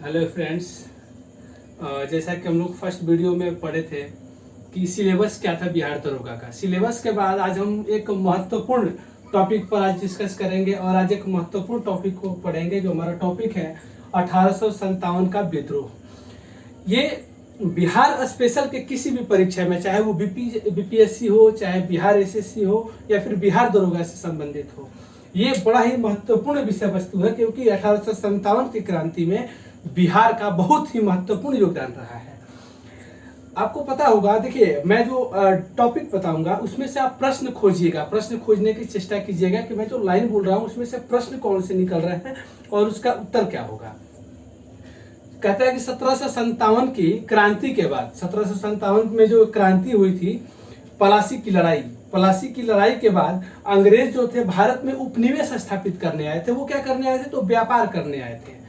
Hello friends. जैसा कि हम लोग फर्स्ट वीडियो में पढ़े थे कि सिलेबस क्या था बिहार दरोगा का। सिलेबस के बाद आज हम एक महत्वपूर्ण टॉपिक पर आज डिस्कस करेंगे और आज एक महत्वपूर्ण टॉपिक को पढ़ेंगे जो हमारा टॉपिक है 1857 का विद्रोह। ये बिहार स्पेशल के किसी भी परीक्षा में, चाहे वो बीपीएससी हो, चाहे बिहार एसएससी हो या फिर बिहार दरोगा से संबंधित हो, ये बड़ा ही महत्वपूर्ण विषय वस्तु है क्योंकि 1857 की क्रांति में बिहार का बहुत ही महत्वपूर्ण योगदान रहा है। आपको पता होगा, देखिए मैं जो टॉपिक बताऊंगा उसमें से आप प्रश्न खोजिएगा, प्रश्न खोजने की चेष्टा कीजिएगा कि मैं जो लाइन बोल रहा हूं उसमें से प्रश्न कौन से निकल रहे हैं और उसका उत्तर क्या होगा। कहता है कि 1757 की क्रांति के बाद, 1757 में जो क्रांति हुई थी, पलासी की लड़ाई के बाद अंग्रेज जो थे भारत में उपनिवेश स्थापित करने आए थे। वो क्या करने आए थे? तो व्यापार करने आए थे।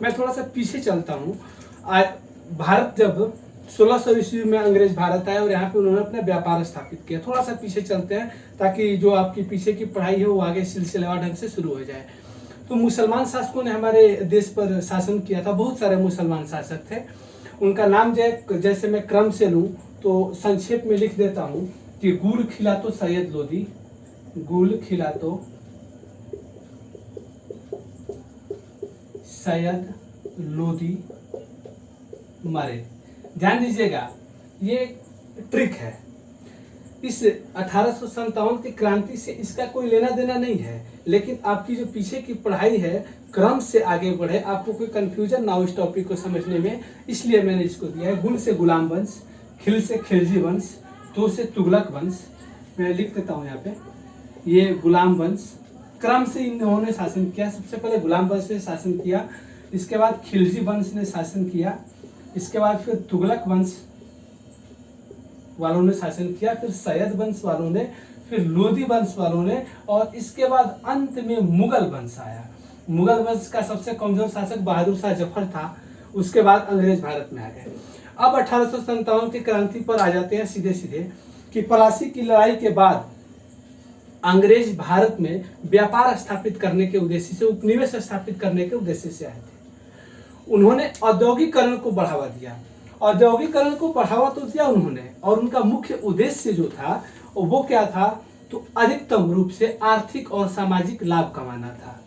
मैं थोड़ा सा पीछे चलता हूँ। भारत जब 1600 ईस्वी में अंग्रेज भारत आए और यहाँ पे उन्होंने अपना व्यापार स्थापित किया। थोड़ा सा पीछे चलते हैं ताकि जो आपकी पीछे की पढ़ाई है वो आगे सिलसिलेवार ढंग से शुरू हो जाए। तो मुसलमान शासकों ने हमारे देश पर शासन किया था। बहुत सारे मुसलमान शासक थे। उनका नाम जैसे मैं क्रम से लूँ तो संक्षेप में लिख देता हूँ कि गुल खिलातो सैयद लोदी, गुल खिलातो सैयद लोदी मरे। ध्यान दीजिएगा, ये ट्रिक है। इस 1857 की क्रांति से इसका कोई लेना देना नहीं है, लेकिन आपकी जो पीछे की पढ़ाई है क्रम से आगे बढ़े, आपको कोई कंफ्यूजन ना हो इस टॉपिक को समझने में, इसलिए मैंने इसको दिया है। गुल से गुलाम वंश, खिल से खिलजी वंश, तो से तुगलक वंश। मैं लिख देता हूँ यहाँ पे, ये गुलाम वंश क्रम से इन्होंने शासन किया। सबसे पहले गुलाम वंश ने शासन किया, इसके बाद खिलजी वंश ने शासन किया, इसके बाद फिर तुगलक वंश वालों ने शासन किया, फिर सैयद वंश वालों ने, फिर लोदी वंश वालों ने, और इसके बाद अंत में मुगल वंश आया। मुगल वंश का सबसे कमजोर शासक बहादुर शाह जफर था। उसके बाद अंग्रेज भारत में आ गए। अब 1857 की क्रांति पर आ जाते हैं सीधे सीधे कि पलासी की लड़ाई के बाद अंग्रेज भारत में व्यापार स्थापित करने के उद्देश्य से, उपनिवेश स्थापित करने के उद्देश्य से आए थे। उन्होंने औद्योगिकरण को बढ़ावा दिया। औद्योगिकरण को बढ़ावा तो दिया उन्होंने, और उनका मुख्य उद्देश्य जो था वो क्या था? तो अधिकतम रूप से आर्थिक और सामाजिक लाभ कमाना था,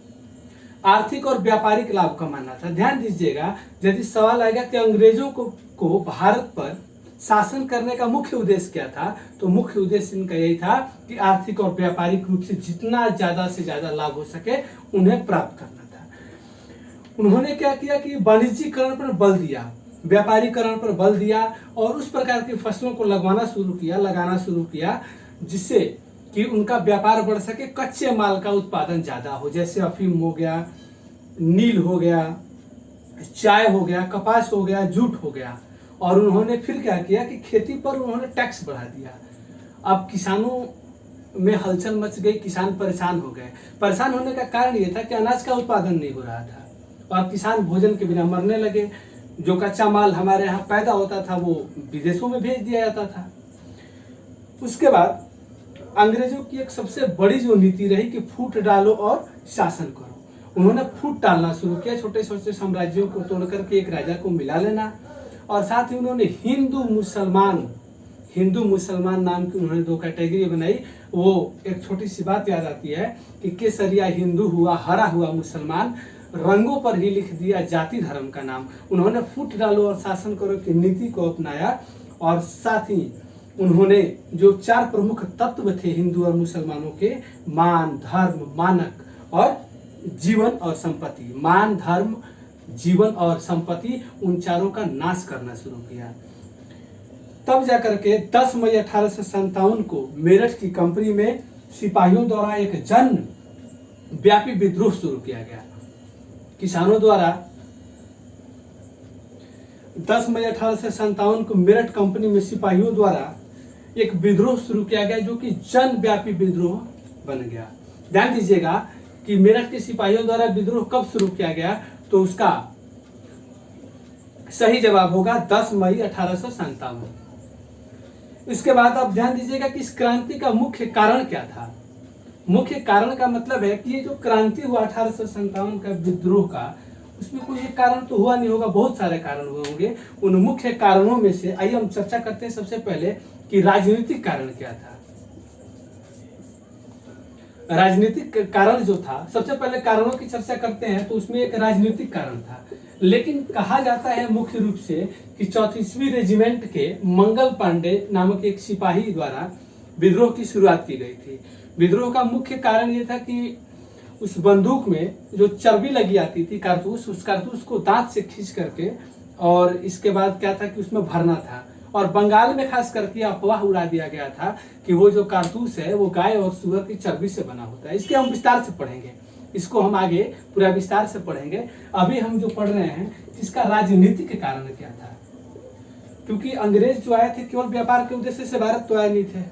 आर्थिक और व्यापारिक लाभ कमाना था। ध्यान दीजिएगा, यदि सवाल आएगा कि अंग्रेजों को भारत पर शासन करने का मुख्य उद्देश्य क्या था, तो मुख्य उद्देश्य इनका यही था कि आर्थिक और व्यापारिक रूप से जितना ज्यादा से ज्यादा लाभ हो सके उन्हें प्राप्त करना था। उन्होंने क्या किया कि वाणिज्यीकरण पर बल दिया, व्यापारीकरण पर बल दिया, और उस प्रकार की फसलों को लगाना शुरू किया जिससे कि उनका व्यापार बढ़ सके, कच्चे माल का उत्पादन ज्यादा हो, जैसे अफीम हो गया, नील हो गया, चाय हो गया, कपास हो गया, जूट हो गया। और उन्होंने फिर क्या किया कि खेती पर उन्होंने टैक्स बढ़ा दिया। अब किसानों में हलचल मच गई, किसान परेशान हो गए। परेशान होने का कारण ये था कि अनाज का उत्पादन नहीं हो रहा था और किसान भोजन के बिना मरने लगे। जो कच्चा माल हमारे यहाँ पैदा होता था वो विदेशों में भेज दिया जाता था। उसके बाद अंग्रेजों की एक सबसे बड़ी जो नीति रही कि फूट डालो और शासन करो। उन्होंने फूट डालना शुरू किया, छोटे छोटे साम्राज्यों को तोड़ करके एक राजा को मिला लेना, और साथ ही उन्होंने हिंदू मुसलमान नाम की उन्होंने दो कैटेगरी बनाई। वो एक छोटी सी बात याद आती है कि केसरिया हिंदू हुआ, हरा हुआ मुसलमान, रंगों पर ही लिख दिया जाति धर्म का नाम। उन्होंने फूट डालो और शासन करो की नीति को अपनाया, और साथ ही उन्होंने जो चार प्रमुख तत्व थे हिंदू और मुसलमानों के, मान, धर्म, मानक और जीवन और संपत्ति, मान, धर्म, जीवन और संपत्ति, उन चारों का नाश करना शुरू किया। तब जाकर के 10 मई 1857 को मेरठ की कंपनी में सिपाहियों द्वारा एक जन व्यापी विद्रोह शुरू किया गया। किसानों द्वारा 10 मई 1857 को मेरठ कंपनी में सिपाहियों द्वारा एक विद्रोह शुरू किया गया जो कि जन व्यापी विद्रोह बन गया। ध्यान दीजिएगा कि मेरठ के सिपाहियों द्वारा विद्रोह कब शुरू किया गया, तो उसका सही जवाब होगा 10 मई 1857। इसके बाद आप ध्यान दीजिएगा कि इस क्रांति का मुख्य कारण क्या था। मुख्य कारण का मतलब है कि ये जो क्रांति हुआ 1857 का विद्रोह का, उसमें कोई एक कारण तो हुआ नहीं होगा, बहुत सारे कारण हुए होंगे। उन मुख्य कारणों में से आइए हम चर्चा करते हैं सबसे पहले कि राजनीतिक कारण क्या था। राजनीतिक कारण जो था, सबसे पहले कारणों की चर्चा करते हैं तो उसमें एक राजनीतिक कारण था। लेकिन कहा जाता है मुख्य रूप से कि 34वीं रेजिमेंट के मंगल पांडे नामक एक सिपाही द्वारा विद्रोह की शुरुआत की गई थी। विद्रोह का मुख्य कारण यह था कि उस बंदूक में जो चर्बी लगी आती थी, कारतूस, उस कारतूस को दांत से खींच करके, और इसके बाद क्या था कि उसमें भरना था। और बंगाल में खास करके अफवाह उड़ा दिया गया था कि वो जो कारतूस है वो गाय और सुअर की चर्बी से बना होता है। इसके हम विस्तार से पढ़ेंगे, इसको हम आगे पूरा विस्तार से पढ़ेंगे। अभी हम जो पढ़ रहे हैं इसका राजनीतिक कारण क्या था, क्योंकि अंग्रेज जो आए थे केवल व्यापार के उद्देश्य से भारत तो आए नहीं थे,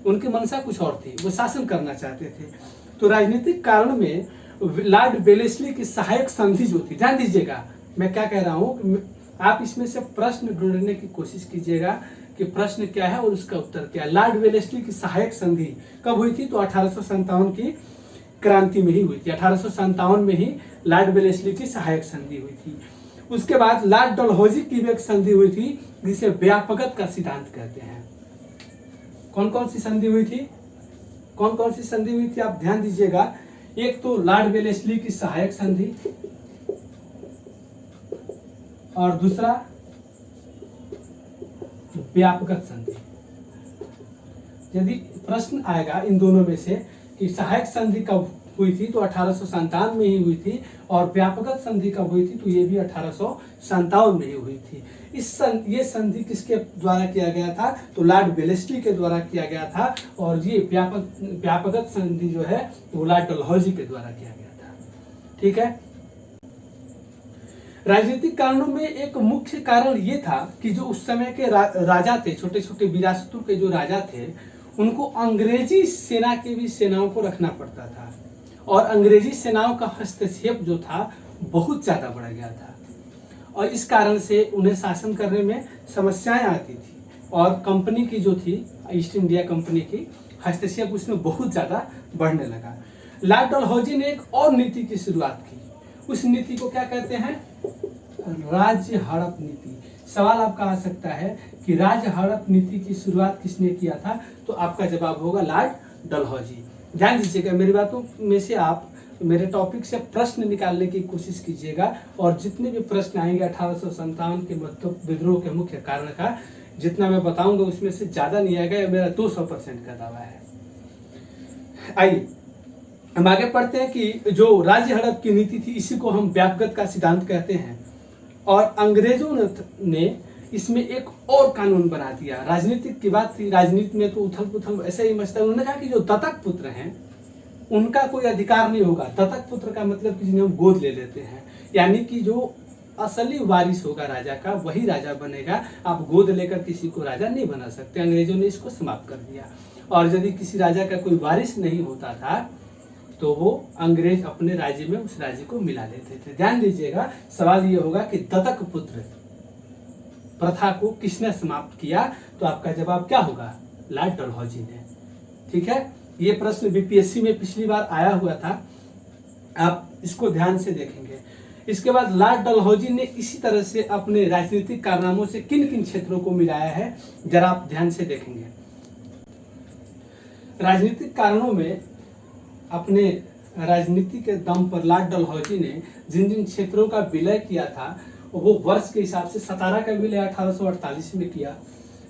उनकी मंशा कुछ और थी, वो शासन करना चाहते थे। तो राजनीतिक कारण में लॉर्ड वेलेस्ली की सहायक संधि जो थी, ध्यान दीजिएगा मैं क्या कह रहा हूं, आप इसमें से प्रश्न ढूंढने की कोशिश कीजिएगा कि प्रश्न क्या है और उसका उत्तर क्या है। लॉर्ड वेलेस्ली की सहायक संधि कब हुई थी? तो 1857 की क्रांति में ही हुई थी। 1857 में ही लॉर्ड वेलेस्ली की सहायक संधि हुई थी। उसके बाद लॉर्ड डलहौजी की भी एक संधि हुई थी जिसे व्यापकता का सिद्धांत कहते हैं। कौन कौन सी संधि हुई थी? कौन कौन सी संधि हुई थी आप ध्यान दीजिएगा। एक तो लॉर्ड वेलेस्ली की सहायक संधि, और दूसरा व्यापकता संधि। यदि प्रश्न आएगा इन दोनों में से कि सहायक संधि कब हुई थी, तो 1857 में ही हुई थी, और व्यापकता संधि कब हुई थी, तो ये भी 1857 में ही हुई थी। ये संधि किसके द्वारा किया गया था? तो लॉर्ड वेलेस्ली के द्वारा किया गया था, और ये व्यापकता संधि जो है वो लॉर्ड डलहौजी के द्वारा किया गया था। ठीक है। राजनीतिक कारणों में एक मुख्य कारण ये था कि जो उस समय के राजा थे, छोटे छोटे विरासतों के जो राजा थे, उनको अंग्रेजी सेना की भी सेनाओं को रखना पड़ता था, और अंग्रेजी सेनाओं का हस्तक्षेप जो था बहुत ज्यादा बढ़ गया था, और इस कारण से उन्हें शासन करने में समस्याएं आती थी। और कंपनी की जो थी ईस्ट इंडिया कंपनी की हस्तक्षेप उसमें बहुत ज्यादा बढ़ने लगा। लॉर्ड डलहौजी ने एक और नीति की शुरुआत की। उस नीति को क्या कहते हैं? राज्य हड़प नीति। सवाल आपका आ सकता है कि राज्य हड़प नीति की शुरुआत किसने किया था? तो आपका जवाब होगा लॉर्ड डलहौजी। ध्यान दीजिएगा, मेरी बातों में से आप मेरे टॉपिक से प्रश्न निकालने की कोशिश कीजिएगा, और जितने भी प्रश्न आएंगे 1857 के विद्रोह के मुख्य कारण का जितना मैं बताऊंगा उसमें से ज्यादा नहीं आएगा, यह मेरा 200% का दावा है। आइए हम आगे पढ़ते हैं कि जो राज्य हड़प की नीति थी इसी को हम व्यापकता का सिद्धांत कहते हैं, और अंग्रेजों ने इसमें एक और कानून बना दिया। राजनीतिक की बात थी, राजनीति में तो उथल पुथल ऐसे ही मचता है। उन्होंने कहा कि जो दत्तक पुत्र हैं उनका कोई अधिकार नहीं होगा। दत्तक पुत्र का मतलब कि जिन्हें हम गोद ले लेते हैं, यानी कि जो असली वारिस होगा राजा का वही राजा बनेगा, आप गोद लेकर किसी को राजा नहीं बना सकते। अंग्रेजों ने इसको समाप्त कर दिया, और यदि किसी राजा का कोई वारिस नहीं होता था तो वो अंग्रेज अपने राज्य में उस राज्य को मिला लेते थे। ध्यान दीजिएगा, सवाल ये होगा कि दत्तक पुत्र प्रथा को किसने समाप्त किया? तो आपका जवाब क्या होगा? लॉर्ड डलहौजी ने। ठीक है, ये प्रश्न बीपीएससी में पिछली बार आया हुआ था, आप इसको ध्यान से देखेंगे। इसके बाद लॉर्ड डलहौजी ने इसी तरह से अपने राजनीतिक कारनामों से किन किन क्षेत्रों को मिलाया है, जरा आप ध्यान से देखेंगे। राजनीतिक कारणों में अपने राजनीति के दम पर लॉर्ड डलहौजी ने जिन जिन क्षेत्रों का विलय किया था वो वर्ष के हिसाब से सतारा का विलय 1848 में किया,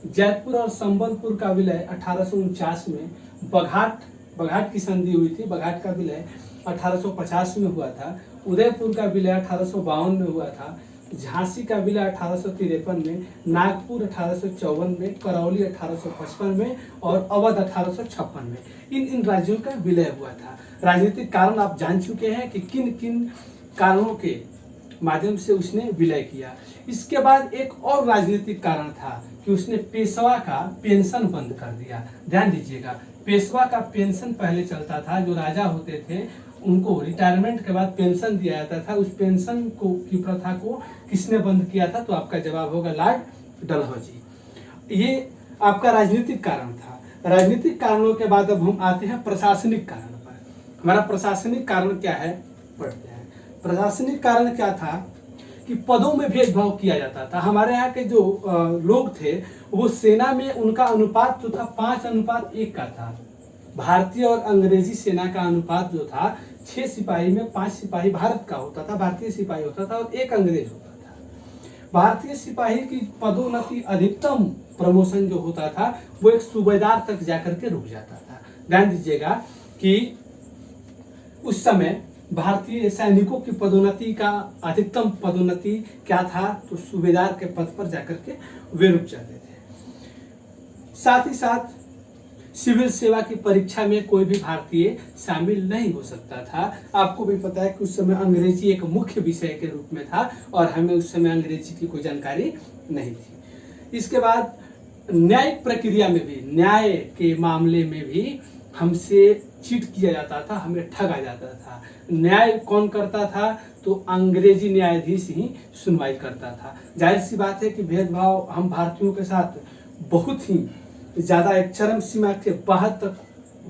जयपुर और संबलपुर का विलय 1849 में, बघाट की संधि हुई थी, बघाट का विलय 1850 में हुआ था, उदयपुर का विलय 1852 में हुआ था, झांसी का विलय 1853 में, नागपुर 1854 में, करौली 1855 में, और अवध 1856 में। इन राज्यों का विलय हुआ था। राजनीतिक कारण आप जान चुके हैं कि किन किन कारणों के माध्यम से उसने विलय किया। इसके बाद एक और राजनीतिक कारण था कि उसने पेशवा का पेंशन बंद कर दिया। ध्यान दीजिएगा, पेशवा का पेंशन पहले चलता था, जो राजा होते थे उनको रिटायरमेंट के बाद पेंशन दिया जाता था, उस पेंशन को की प्रथा को किसने बंद किया था? तो आपका जवाब होगा लॉर्ड डलहौजी। ये आपका राजनीतिक कारण था। राजनीतिक कारणों के बाद अब हम आते हैं प्रशासनिक कारण पर। हमारा प्रशासनिक कारण क्या है, पढ़ते हैं। प्रशासनिक कारण क्या था कि पदों में भेदभाव किया जाता था। हमारे यहाँ के जो लोग थे वो सेना में उनका अनुपात जो था 5:1 का था। भारतीय और अंग्रेजी सेना का अनुपात जो था 6 सिपाही में 5 सिपाही भारत का होता था, भारतीय सिपाही होता था और 1 अंग्रेज होता था। भारतीय सिपाही की पदोन्नति अधिकतम प्रमोशन जो होता था वो एक सूबेदार तक जाकर के रुक जाता था। ध्यान दीजिएगा कि उस समय भारतीय सैनिकों की पदोन्नति का अधिकतम पदोन्नति क्या था, तो सूबेदार के पद पर जाकर के वे रुक जाते थे। साथ ही साथ सिविल सेवा की परीक्षा में कोई भी भारतीय शामिल नहीं हो सकता था। आपको भी पता है कि उस समय अंग्रेजी एक मुख्य विषय के रूप में था और हमें उस समय अंग्रेजी की कोई जानकारी नहीं थी। इसके बाद न्यायिक प्रक्रिया में भी, न्याय के मामले में भी हमसे चीट किया जाता था, हमें ठगा जाता था। न्याय कौन करता था, तो अंग्रेजी न्यायाधीश ही सुनवाई करता था। जाहिर सी बात है कि भेदभाव हम भारतीयों के साथ बहुत ही ज़्यादा एक चरम सीमा के बाहर तक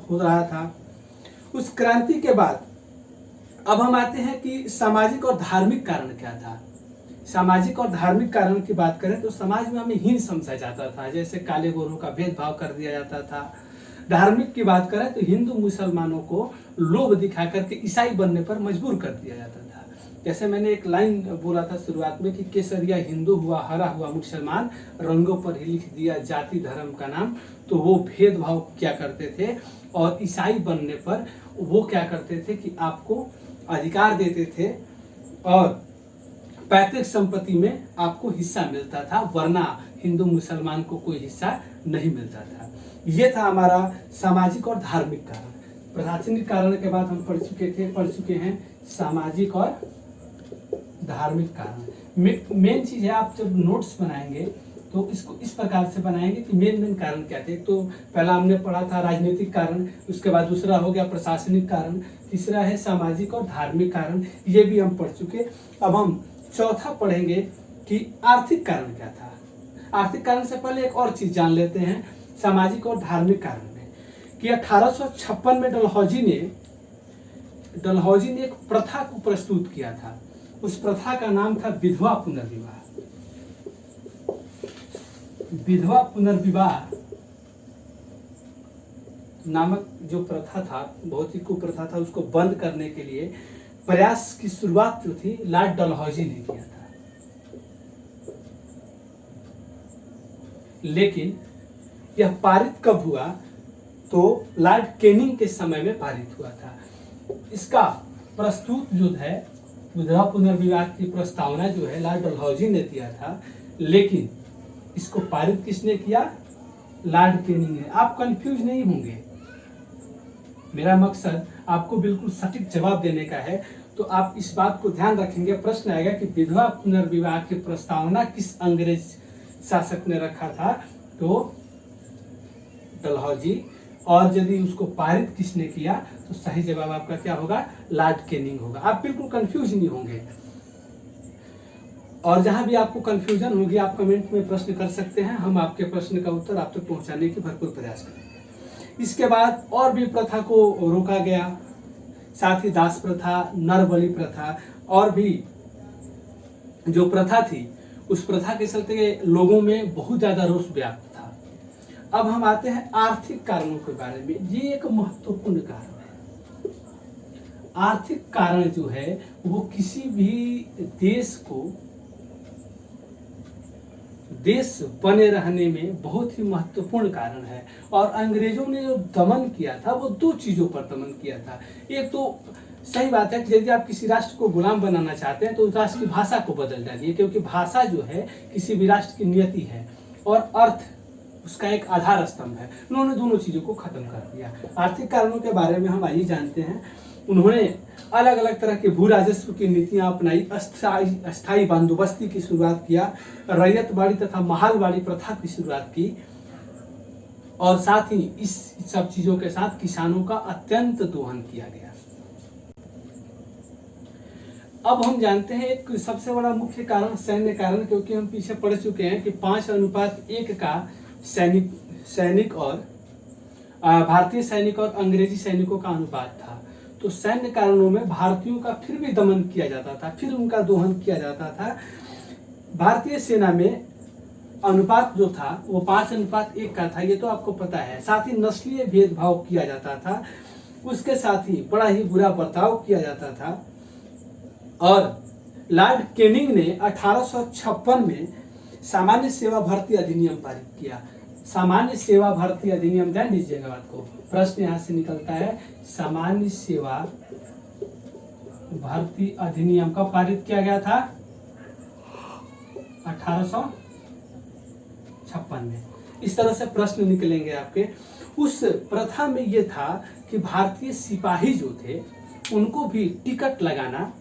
हो रहा था। उस क्रांति के बाद अब हम आते हैं कि सामाजिक और धार्मिक कारण क्या था। सामाजिक और धार्मिक कारण की बात करें तो समाज में हमें हीन समझा जाता था, जैसे काले गोरों का भेदभाव कर दिया जाता था। धार्मिक की बात करें तो हिंदू मुसलमानों को लोभ दिखा करके ईसाई बनने पर मजबूर कर दिया जाता था। जैसे मैंने एक लाइन बोला था शुरुआत में कि केसरिया हिंदू हुआ, हरा हुआ मुसलमान, रंगों पर ही लिख दिया जाति धर्म का नाम। तो वो भेदभाव क्या करते थे और ईसाई बनने पर वो क्या करते थे कि आपको अधिकार देते थे और पैतृक संपत्ति में आपको हिस्सा मिलता था, वरना हिंदू मुसलमान को कोई हिस्सा नहीं मिलता था। ये था हमारा सामाजिक और धार्मिक कारण। प्रशासनिक कारण के बाद हम पढ़ चुके हैं सामाजिक और धार्मिक कारण। मेन चीज है, आप जब नोट्स बनाएंगे तो इसको इस प्रकार से बनाएंगे कि मेन कारण क्या थे। तो पहला हमने पढ़ा था राजनीतिक कारण, उसके बाद दूसरा हो गया प्रशासनिक कारण, तीसरा है सामाजिक और धार्मिक कारण, ये भी हम पढ़ चुके। अब हम चौथा पढ़ेंगे कि आर्थिक कारण क्या था। आर्थिक कारण से पहले एक और चीज जान लेते हैं सामाजिक और धार्मिक कारण में, कि 1856 में डलहौजी ने एक प्रथा को प्रस्तुत किया था। उस प्रथा का नाम था विधवा पुनर्विवाह। विधवा पुनर्विवाह नामक जो प्रथा था, बहुत ही कुप्रथा था, उसको बंद करने के लिए प्रयास की शुरुआत जो थी लॉर्ड डलहौजी ने किया था। लेकिन यह पारित कब हुआ, तो लॉर्ड कैनिंग के समय में पारित हुआ था। इसका प्रस्तुत जो है विधवा पुनर्विवाह की प्रस्तावना जो है लॉर्ड डलहौजी ने दिया था, लेकिन इसको पारित किसने किया, लॉर्ड कैनिंग ने। आप कंफ्यूज नहीं होंगे, मेरा मकसद आपको बिल्कुल सटीक जवाब देने का है, तो आप इस बात को ध्यान रखेंगे। प्रश्न आएगा कि विधवा पुनर्विवाह की प्रस्तावना किस अंग्रेज शासक ने रखा था, तो डलहौजी, और यदि उसको पारित किसने किया, तो सही जवाब आपका क्या होगा, लॉर्ड कैनिंग होगा। आप बिल्कुल कंफ्यूज नहीं होंगे। और जहां भी आपको कंफ्यूजन होगी आप कमेंट में प्रश्न कर सकते हैं, हम आपके प्रश्न का उत्तर आप तक पहुंचाने की भरपूर प्रयास करेंगे। इसके बाद और भी प्रथा को रोका गया, साथ ही दास प्रथा, नर बलि प्रथा और भी जो प्रथा थी, उस प्रथा के चलते लोगों में बहुत ज्यादा रोष व्याप्त था। अब हम आते हैं आर्थिक कारणों के बारे में। ये एक महत्वपूर्ण कारण है। आर्थिक कारण जो है वो किसी भी देश बने रहने में बहुत ही महत्वपूर्ण कारण है। और अंग्रेजों ने जो दमन किया था वो दो चीजों पर दमन किया था। एक तो सही बात है कि यदि आप किसी राष्ट्र को गुलाम बनाना चाहते हैं तो उस राष्ट्र की भाषा को बदल डालिए, क्योंकि भाषा जो है किसी भी राष्ट्र की नियति है और अर्थ उसका एक आधार स्तंभ है। उन्होंने दोनों चीजों को खत्म कर दिया। आर्थिक कारणों के बारे में हम आइए जानते हैं। उन्होंने अलग अलग तरह के भू राजस्व की नीतियां अपनाई, अस्थायी बंदोबस्ती की शुरुआत किया, रैयतवाड़ी तथा महालवाड़ी प्रथा की शुरुआत की, और साथ ही इस सब चीजों के साथ किसानों का अत्यंत दोहन किया गया। अब हम जानते हैं एक सबसे बड़ा मुख्य कारण सैन्य कारण, क्योंकि हम पीछे पढ़ चुके हैं कि 5:1 का सैनिक और भारतीय सैनिक और अंग्रेजी सैनिकों का अनुपात था। तो सैन्य कारणों में भारतीयों का फिर भी दमन किया जाता था, फिर उनका दोहन किया जाता था। भारतीय सेना में अनुपात जो था वो 5:1 का था, ये तो आपको पता है। साथ ही नस्लीय भेदभाव किया जाता था, उसके साथ ही बड़ा ही बुरा बर्ताव किया जाता था। और लॉर्ड कैनिंग ने 1856 में सामान्य सेवा भर्ती अधिनियम पारित किया। सामान्य सेवा भर्ती अधिनियम, ध्यान दीजिएगा बात को, प्रश्न यहाँ से निकलता है। सामान्य सेवा भर्ती अधिनियम कब पारित किया गया था? 1856 में। इस तरह से प्रश्न निकलेंगे आपके। उस प्रथा में ये था कि भारतीय सिपाही जो थे उनको भी टिकट लगाना,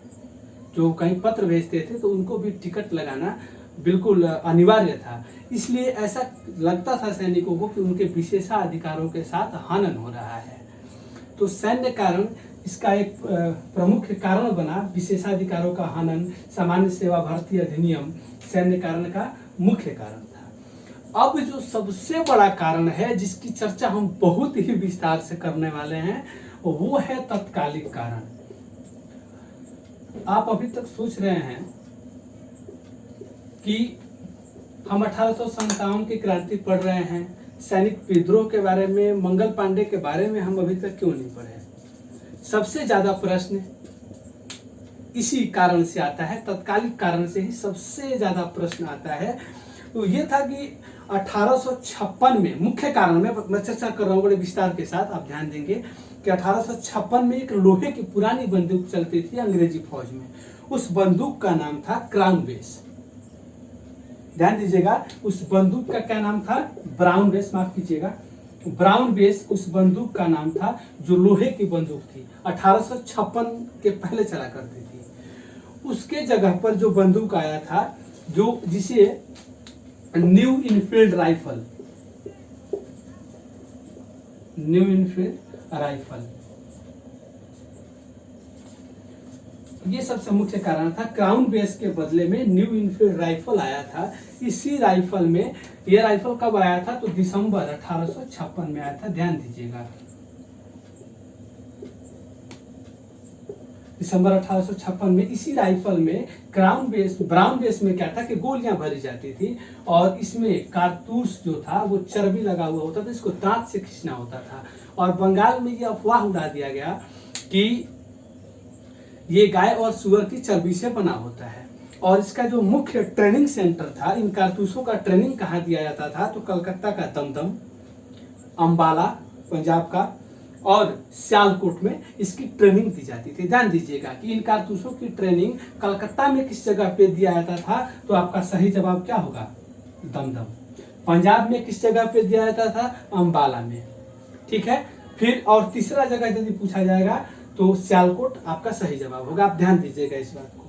जो कहीं पत्र भेजते थे तो उनको भी टिकट लगाना बिल्कुल अनिवार्य था। इसलिए ऐसा लगता था सैनिकों को कि उनके विशेषाधिकारों के साथ हनन हो रहा है। तो सैन्य कारण इसका एक प्रमुख कारण बना, विशेषाधिकारों का हनन। सामान्य सेवा भर्ती अधिनियम सैन्य कारण का मुख्य कारण था। अब जो सबसे बड़ा कारण है, जिसकी चर्चा हम बहुत ही विस्तार से करने वाले हैं, वो है तत्कालिक कारण। आप अभी तक सोच रहे हैं कि हम 1857 की क्रांति पढ़ रहे हैं, सैनिक विद्रोह के बारे में, मंगल पांडे के बारे में हम अभी तक क्यों नहीं पढ़े? सबसे ज्यादा प्रश्न इसी कारण से आता है, तत्कालिक कारण से ही सबसे ज्यादा प्रश्न आता है। तो ये था कि 1856 में, मुख्य कारण में मैं चर्चा कर रहा हूँ बड़े विस्तार के साथ, आप ध्यान देंगे कि 1856 में एक लोहे की पुरानी बंदूक चलती थी अंग्रेजी फौज में। उस बंदूक का नाम था क्राउन बेस। ध्यान दीजिएगा, उस बंदूक का क्या नाम था? ब्राउन बेस, माफ कीजिएगा, ब्राउन बेस उस बंदूक का नाम था, जो लोहे की बंदूक थी, 1856 के पहले चला करती थी। उसके जगह पर जो बंदूक आया था, जो जिसे new Enfield rifle, new Enfield rifle, ये सबसे मुख्य कारण था। क्राउन बेस के बदले में न्यू इनफील्ड राइफल आया था। इसी राइफल में, ये राइफल कब आया था? तो दिसंबर 1856 में आया था। ध्यान दीजिएगा, दिसंबर 1856 में इसी राइफल में ब्राउन बेस में क्या था कि गोलियां भरी जाती थी और इसमें कारतूस जो था वो चर्बी लगा हुआ होता था, इसको दांत से खींचना होता था। और बंगाल में ये अफवाह उड़ा दिया गया कि ये गाय और सुअर की चर्बी से बना होता है। और इसका जो मुख्य ट्रेनिंग सेंटर था, इन कारतूसों का ट्रेनिंग कहाँ दिया जाता था? तो कलकत्ता का दमदम, अंबाला पंजाब का, और सियालकोट में इसकी ट्रेनिंग दी जाती थी। ध्यान दीजिएगा कि इन कारतूसों की ट्रेनिंग कलकत्ता में किस जगह पे दिया जाता था? तो आपका सही जवाब क्या होगा? दमदम। पंजाब में किस जगह पे दिया जाता था? अंबाला में। ठीक है, फिर और तीसरा जगह यदि पूछा जाएगा तो सियालकोट आपका सही जवाब होगा। आप ध्यान दीजिएगा इस बात को।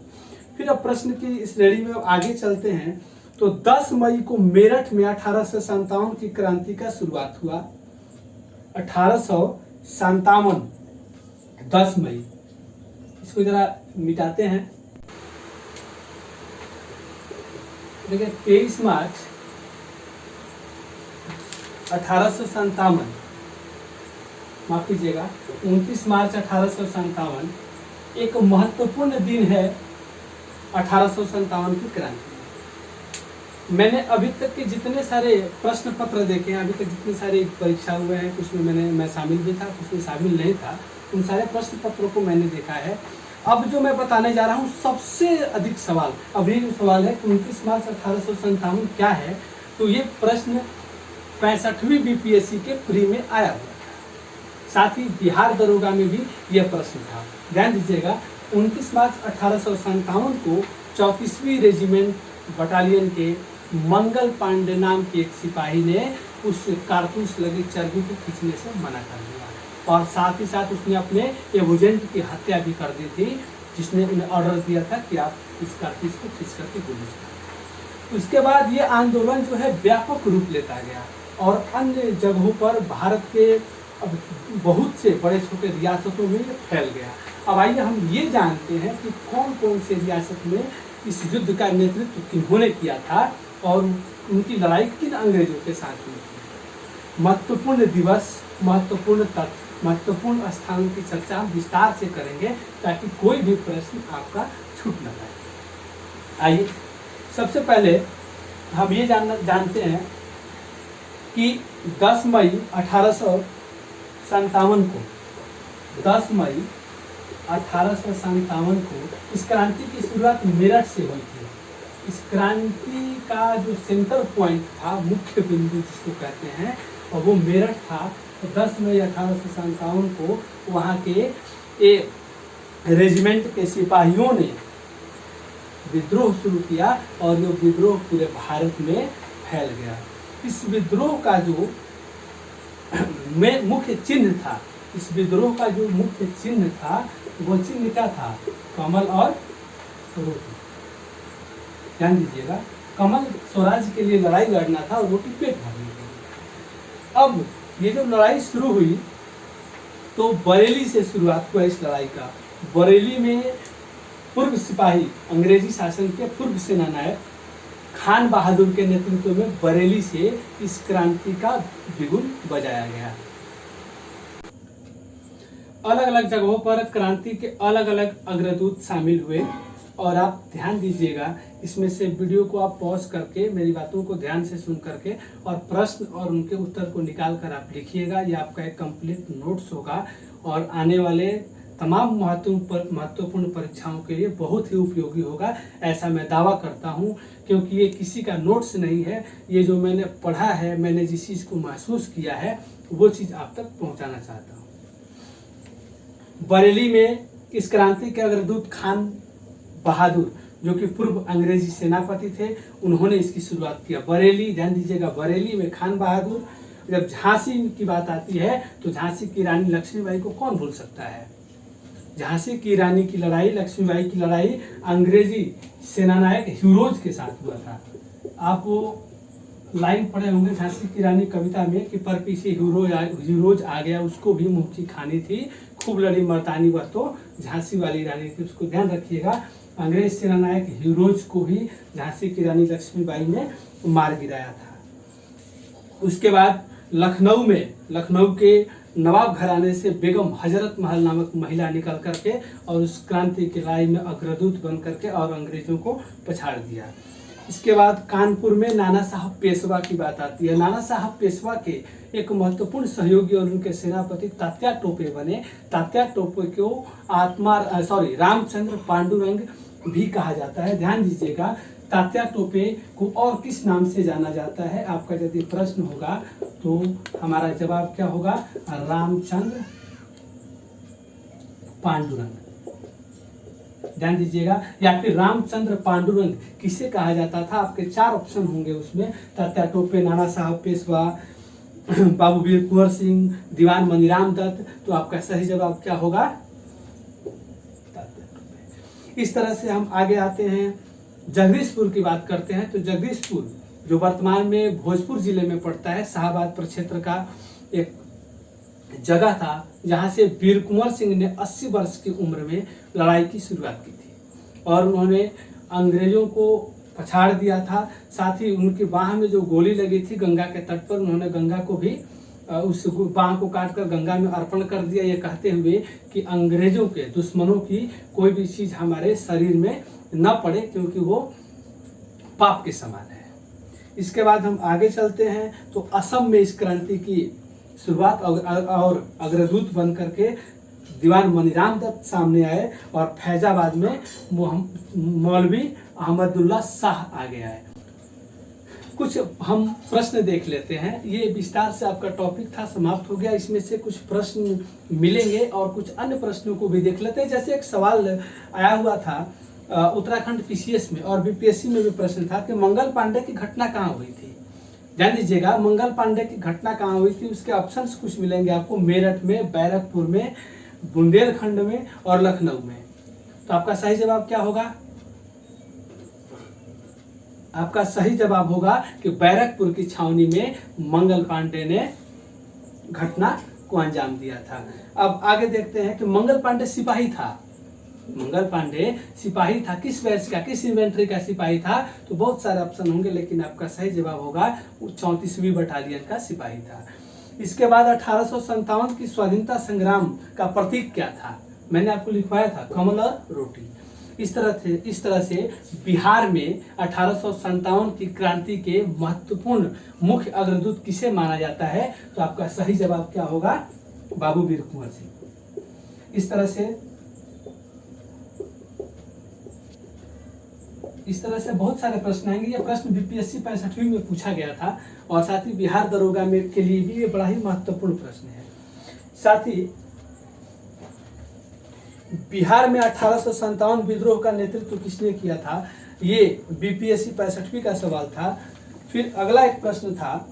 फिर अब प्रश्न की श्रेणी में आगे चलते हैं। तो 10 मई को मेरठ में 1857 की क्रांति का शुरुआत हुआ। 1857 10 मई, इसको जरा मिटाते हैं। देखिए 23 मार्च 1857, माफ कीजिएगा 29 मार्च 1857 एक महत्वपूर्ण दिन है 1857 की क्रांति। मैंने अभी तक के जितने सारे प्रश्न पत्र देखे हैं, अभी तक जितनी सारी परीक्षा हुए हैं, कुछ में मैं शामिल भी था, कुछ में शामिल नहीं था, उन सारे प्रश्न पत्रों को मैंने देखा है। अब जो मैं बताने जा रहा हूँ सबसे अधिक सवाल, अभी जो सवाल है 29 मार्च 1857 क्या है, तो ये प्रश्न 65वीं बीपीएससी के प्री में आया हुआ था। साथ ही बिहार दरोगा में भी यह प्रश्न था। ध्यान दीजिएगा 29 मार्च 1857 को 34वीं रेजिमेंट बटालियन के मंगल पांडे नाम के एक सिपाही ने उस कारतूस लगी चर्बी को खींचने से मना कर दिया, और साथ ही साथ उसने अपने एजेंट की हत्या भी कर दी थी, जिसने उन्हें ऑर्डर दिया था कि आप इस कारतूस को खींच करके गोली चलाएं। उसके बाद ये आंदोलन जो है व्यापक रूप लेता गया और अन्य जगहों पर भारत के अब बहुत से बड़े छोटे रियासतों में ये फैल गया। अब आइए हम ये जानते हैं कि कौन कौन से रियासत में इस युद्ध का नेतृत्व किन्होंने किया था और उनकी लड़ाई किन अंग्रेजों के साथ हुई थी। महत्वपूर्ण दिवस, महत्वपूर्ण तथ्य महत्वपूर्ण स्थानों की चर्चा हम विस्तार से करेंगे ताकि कोई भी प्रश्न आपका छूट न जाए। आइए सबसे पहले हम ये जानते हैं कि 10 मई 1857 को 10 मई 1857 को इस क्रांति की शुरुआत मेरठ से हुई थी। इस क्रांति का जो सेंटर पॉइंट था, मुख्य बिंदु जिसको कहते हैं, और वो मेरठ था। तो 10 मई 1857 को वहाँ के रेजिमेंट के सिपाहियों ने विद्रोह शुरू किया और ये विद्रोह पूरे भारत में फैल गया। इस विद्रोह का जो मुख्य चिन्ह था, इस विद्रोह का जो मुख्य चिन्ह था वो चिन्ह क्या था? कमल और रोटी। ध्यान दीजिएगा, कमल स्वराज के लिए लड़ाई लड़ना था और रोटी पेट भरने के लिए। अब ये जो लड़ाई शुरू हुई तो बरेली से शुरुआत हुआ इस लड़ाई का। बरेली में पूर्व सिपाही, अंग्रेजी शासन के पूर्व सेनानायक खान बहादुर के नेतृत्व में बरेली से इस क्रांति का बिगुल बजाया गया। अलग अलग जगहों पर क्रांति के अलग अलग अग्रदूत शामिल हुए और आप ध्यान दीजिएगा, इसमें से वीडियो को आप पॉज करके मेरी बातों को ध्यान से सुन करके और प्रश्न और उनके उत्तर को निकाल कर आप लिखिएगा। ये आपका एक कंप्लीट नोट्स होगा और आने वाले तमाम महत्वपूर्ण परीक्षाओं के लिए बहुत ही उपयोगी होगा, ऐसा मैं दावा करता हूं, क्योंकि ये किसी का नोट्स नहीं है। ये जो मैंने पढ़ा है, मैंने जिस चीज़ को महसूस किया है, वो चीज़ आप तक पहुंचाना चाहता हूं। बरेली में इस क्रांति के अग्रदूत खान बहादुर, जो कि पूर्व अंग्रेजी सेनापति थे, उन्होंने इसकी शुरुआत किया। बरेली, ध्यान दीजिएगा, बरेली में खान बहादुर। जब झांसी की बात आती है तो झांसी की रानी लक्ष्मीबाई को कौन भूल सकता है? झांसी की रानी की लड़ाई, लक्ष्मीबाई की लड़ाई अंग्रेजी सेनानायक ह्यूरोज के साथ हुआ था। आप वो लाइन पढ़े होंगे झांसी की रानी कविता में कि पर पीछे ह्यूरोज आ गया, उसको भी मुंह की खानी थी, खूब लड़ी मर्दानी, वह तो झांसी वाली रानी थी। उसको ध्यान रखिएगा, अंग्रेज सेनानायक ह्यूरोज को भी झांसी की रानी लक्ष्मीबाई ने मार गिराया था। उसके बाद लखनऊ के नवाब घराने से बेगम हजरत महल नामक महिला निकल करके और उस क्रांति की लड़ाई में अग्रदूत बन करके और अंग्रेजों को पछाड़ दिया। इसके बाद कानपुर में नाना साहब पेशवा की बात आती है। नाना साहब पेशवा के एक महत्वपूर्ण सहयोगी और उनके सेनापति तात्या टोपे बने। तात्या टोपे को रामचंद्र पांडुरंग भी कहा जाता है। ध्यान दीजिएगा, तात्या टोपे को और किस नाम से जाना जाता है? आपका यदि प्रश्न होगा तो हमारा जवाब क्या होगा? रामचंद्र पांडुरंग। ध्यान दीजिएगा, या फिर रामचंद्र पांडुरंग किसे कहा जाता था? आपके 4 ऑप्शन होंगे उसमें, तात्या टोपे, नाना साहब पेशवा, बाबू वीर कुंवर सिंह, दीवान मनीराम दत्त। तो आपका सही जवाब क्या होगा? तात्या टोपे। इस तरह से हम आगे आते हैं, जगदीशपुर की बात करते हैं। तो जगदीशपुर जो वर्तमान में भोजपुर जिले में पड़ता है, शाहबाद प्रक्षेत्र का एक जगह था जहां से वीर कुंवर सिंह ने 80 वर्ष की उम्र में लड़ाई की शुरुआत की थी और उन्होंने अंग्रेजों को पछाड़ दिया था। साथ ही उनकी बाह में जो गोली लगी थी गंगा के तट पर, उन्होंने गंगा को भी उस बाह को काटकर गंगा में अर्पण कर दिया, ये कहते हुए कि अंग्रेजों के दुश्मनों की कोई भी चीज हमारे शरीर में न पड़े, क्योंकि वो पाप के समान है। इसके बाद हम आगे चलते हैं तो असम में इस क्रांति की शुरुआत और अग्रदूत बन करके दीवान मनीराम दत्त सामने आए और फैजाबाद में मौलवी अहमदुल्ला शाह आ गया है। कुछ हम प्रश्न देख लेते हैं। ये विस्तार से आपका टॉपिक था, समाप्त हो गया। इसमें से कुछ प्रश्न मिलेंगे और कुछ अन्य प्रश्नों को भी देख लेते हैं। जैसे एक सवाल आया हुआ था उत्तराखंड पीसीएस में और बीपीएससी में भी प्रश्न था कि मंगल पांडे की घटना कहाँ हुई थी। ध्यान दीजिएगा, मंगल पांडे की घटना कहाँ हुई थी, उसके ऑप्शंस कुछ मिलेंगे आपको, मेरठ में, बैरकपुर में, बुंदेलखंड में और लखनऊ में। तो आपका सही जवाब क्या होगा? आपका सही जवाब होगा कि बैरकपुर की छावनी में मंगल पांडे ने घटना को अंजाम दिया था। अब आगे देखते हैं कि मंगल पांडे सिपाही था। मंगल पांडे सिपाही था, किस बैच का, किस इन्वेंट्री का सिपाही था? तो बहुत सारे ऑप्शन होंगे, लेकिन आपका सही जवाब होगा 34वीं बटालियन का सिपाही था। इसके बाद 1857 की स्वाधीनता संग्राम का प्रतीक क्या था? मैंने आपको लिखवाया था कमल और रोटी। इस तरह से बिहार में 1857 की क्रांति के महत्वपूर्ण मुख्य अग्रदूत किसे माना जाता है? तो आपका सही जवाब क्या होगा? बाबू वीर कुंवर सिंह। इस तरह से बहुत सारे प्रश्न आएंगे। ये प्रश्न बीपीएससी 65वीं में पूछा गया था और साथ ही बिहार दरोगा में के लिए भी ये बड़ा ही महत्वपूर्ण प्रश्न है। साथ ही बिहार में 1857 विद्रोह का नेतृत्व किसने किया था? ये बीपीएससी 65वीं का सवाल था। फिर अगला एक प्रश्न था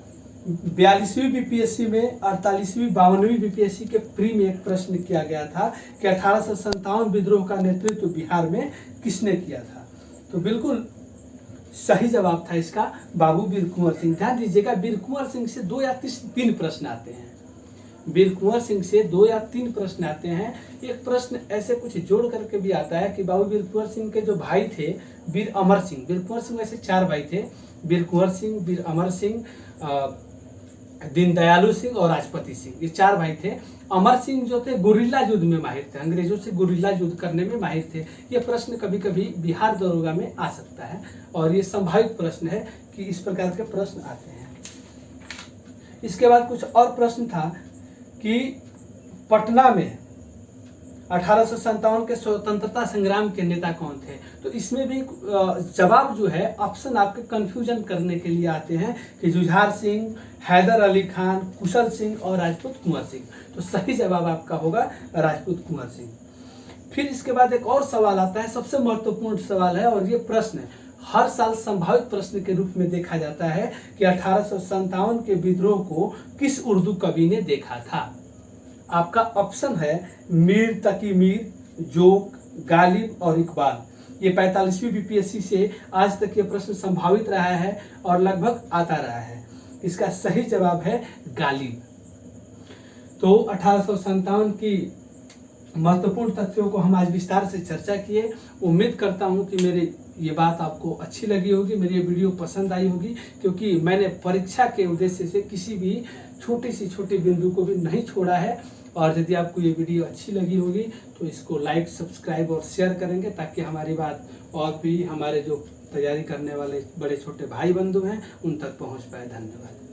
42वीं बीपीएससी में, 48वीं 52वीं बीपीएससी के प्री में एक प्रश्न किया गया था कि 1857 विद्रोह का नेतृत्व बिहार में किसने किया था? तो बिल्कुल सही जवाब था इसका बाबू वीर कुंवर सिंह। ध्यान दीजिएगा, वीर कुंवर सिंह से 2 या 3 प्रश्न आते हैं। वीर कुंवर सिंह से 2 या 3 प्रश्न आते हैं। एक प्रश्न ऐसे कुछ जोड़ करके भी आता है कि बाबू वीर कुंवर सिंह के जो भाई थे वीर अमर सिंह, वीर कुंवर सिंह वैसे 4 भाई थे, वीर कुंवर सिंह, वीर अमर सिंह, दीनदयालु सिंह और राजपति सिंह, ये 4 भाई थे। अमर सिंह जो थे गुरिल्ला युद्ध में माहिर थे, अंग्रेजों से गुरिल्ला युद्ध करने में माहिर थे। ये प्रश्न कभी कभी बिहार दरोगा में आ सकता है और ये संभावित प्रश्न है कि इस प्रकार के प्रश्न आते हैं। इसके बाद कुछ और प्रश्न था कि पटना में 1857 के स्वतंत्रता संग्राम के नेता कौन थे? तो इसमें भी जवाब जो है ऑप्शन आपके कंफ्यूजन करने के लिए आते हैं कि जुझार सिंह, हैदर अली खान, कुशल सिंह और राजपूत कुंवर सिंह। तो सही जवाब आपका होगा राजपूत कुंवर सिंह। फिर इसके बाद एक और सवाल आता है, सबसे महत्वपूर्ण सवाल है और ये प्रश्न हर साल संभावित प्रश्न के रूप में देखा जाता है कि 1857 के विद्रोह को किस उर्दू कवि ने देखा था? आपका ऑप्शन है मीर तकी मीर, जोक, गालिब और इकबाल। ये 45वीं बीपीएससी से आज तक ये प्रश्न संभावित रहा है और लगभग आता रहा है। इसका सही जवाब है गालिब। तो 1857 की महत्वपूर्ण तथ्यों को हम आज विस्तार से चर्चा किए। उम्मीद करता हूं कि मेरी ये बात आपको अच्छी लगी होगी, मेरी ये वीडियो पसंद आई होगी, क्योंकि मैंने परीक्षा के उद्देश्य से किसी भी छोटी बिंदु को भी नहीं छोड़ा है। और यदि आपको ये वीडियो अच्छी लगी होगी तो इसको लाइक, सब्सक्राइब और शेयर करेंगे ताकि हमारी बात और भी हमारे जो तैयारी करने वाले बड़े छोटे भाई बंधु हैं उन तक पहुंच पाए। धन्यवाद।